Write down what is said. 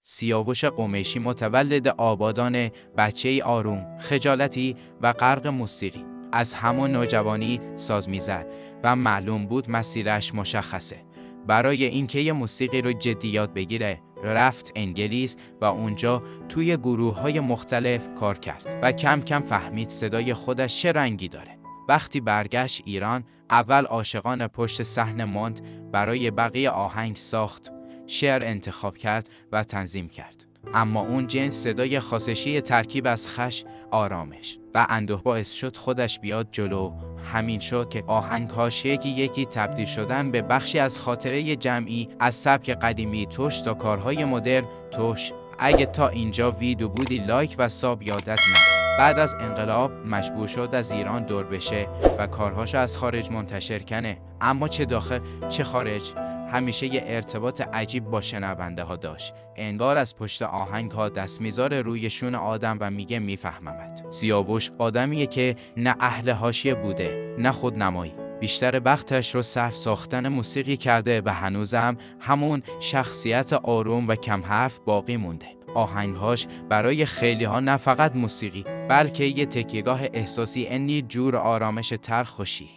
سیاوش قمیشی متولد آبادان، بچه‌ای آروم، خجالتی و غرق موسیقی. از همان نوجوانی ساز می‌زد و معلوم بود مسیرش مشخصه. برای اینکه یه موسیقی رو جدی یاد بگیره، رفت انگلیس و اونجا توی گروه‌های مختلف کار کرد و کم کم فهمید صدای خودش چه رنگی داره. وقتی برگشت ایران، اول عاشقان پشت صحنه ماند، برای بقیه آهنگ ساخت، شعر انتخاب کرد و تنظیم کرد. اما اون جنس صدای خاصشی ترکیب از خش، آرامش و اندوه باعث شد خودش بیاد جلو. همین شد که آهنگ‌هاش یکی تبدیل شدن به بخشی از خاطره جمعی، از سبک قدیمی توش تا کارهای مدرن توش. اگه تا اینجا ویدیو بودی لایک و ساب یادت نره. بعد از انقلاب مجبور شد از ایران دور بشه و کارهاشو از خارج منتشر کنه، اما چه داخل چه خارج همیشه یه ارتباط عجیب با شنونده ها داشت. انگار از پشت آهنگ ها دست میذاره روی شون آدم و میگه میفهممت. سیاوش آدمیه که نه اهل حاشیه بوده نه خودنمایی. بیشتر وقتش رو صرف ساختن موسیقی کرده و هنوزم همون شخصیت آروم و کم حرف باقی مونده. آهنگهاش برای خیلی ها نه فقط موسیقی، بلکه یه تکیهگاه احساسی، جور آرامش تلخ خوشی.